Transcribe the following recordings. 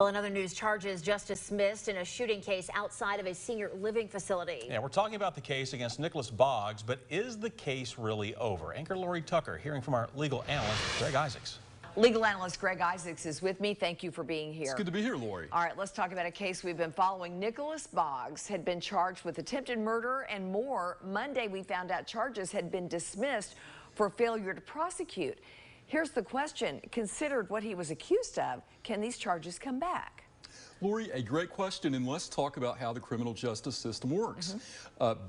Well, in other news, charges just dismissed in a shooting case outside of a senior living facility. Yeah, we're talking about the case against Nicholas Boggs, but is the case really over? Anchor Lori Tucker hearing from our legal analyst, Greg Isaacs. Legal analyst Greg Isaacs is with me. Thank you for being here. It's good to be here, Lori. All right, let's talk about a case we've been following. Nicholas Boggs had been charged with attempted murder and more. Monday, we found out charges had been dismissed for failure to prosecute. Here's the question. Considered what he was accused of, can these charges come back? Lori, a great question, and let's talk about how the criminal justice system works.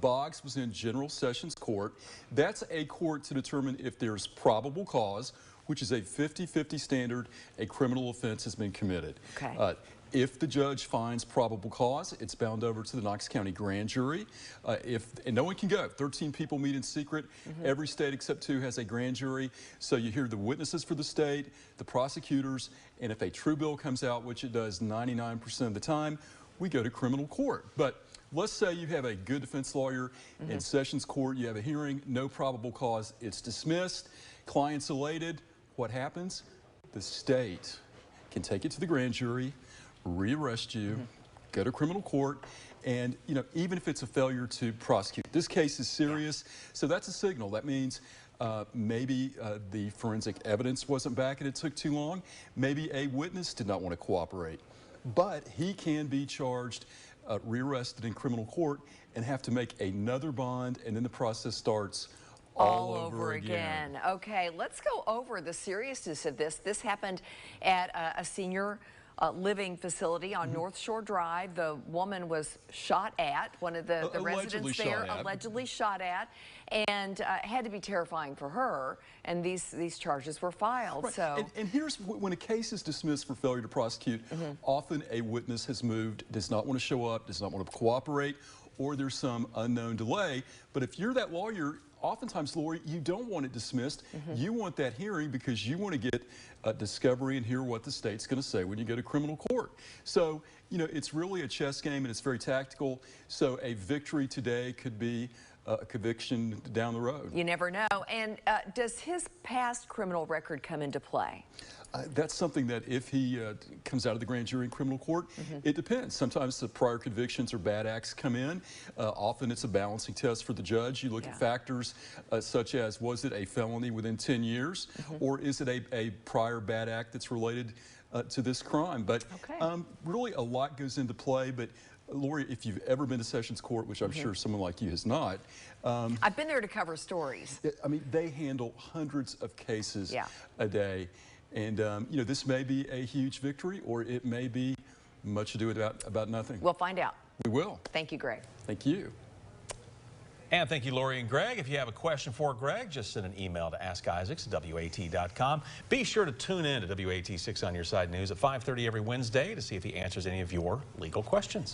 Boggs was in General Sessions Court. That's a court to determine if there's probable cause, which is a 50-50 standard, a criminal offense has been committed. Okay. If the judge finds probable cause, it's bound over to the Knox County grand jury. And no one can go. 13 people meet in secret. Every state except 2 has a grand jury. So you hear the witnesses for the state, the prosecutors, and if a true bill comes out, which it does 99% of the time, we go to criminal court. But let's say you have a good defense lawyer in Sessions Court, you have a hearing, no probable cause, it's dismissed, client's elated. What happens? The state can take it to the grand jury, rearrest you, go to criminal court, and even if it's a failure to prosecute. This case is serious, so that's a signal. That means maybe the forensic evidence wasn't back and it took too long. Maybe a witness did not want to cooperate. But he can be charged, rearrested in criminal court, and have to make another bond, and then the process starts all over again. Okay, let's go over the seriousness of this. This happened at a senior living facility on North Shore Drive. The woman was shot at, one of the residents there, allegedly shot at, and had to be terrifying for her, and these charges were filed. Right. So, and here's when a case is dismissed for failure to prosecute, often a witness has moved, does not want to show up, does not want to cooperate, or there's some unknown delay. But if you're that lawyer, oftentimes, Lori, you don't want it dismissed. You want that hearing because you want to get a discovery and hear what the state's going to say when you go to criminal court. So, it's really a chess game and it's very tactical. So a victory today could be a conviction down the road. you never know. And does his past criminal record come into play? That's something that if he comes out of the grand jury in criminal court, it depends. Sometimes the prior convictions or bad acts come in. Often it's a balancing test for the judge. You look at factors such as, was it a felony within 10 years or is it a prior bad act that's related to this crime? But really a lot goes into play. But Lori, if you've ever been to Sessions Court, which I'm sure someone like you has not. I've been there to cover stories. I mean, they handle hundreds of cases a day. And, this may be a huge victory, or it may be much ado about nothing. We'll find out. We will. Thank you, Greg. Thank you. And thank you, Lori and Greg. If you have a question for Greg, just send an email to AskIsaacs@WAT.com. Be sure to tune in to WAT 6 on Your Side News at 5:30 every Wednesday to see if he answers any of your legal questions.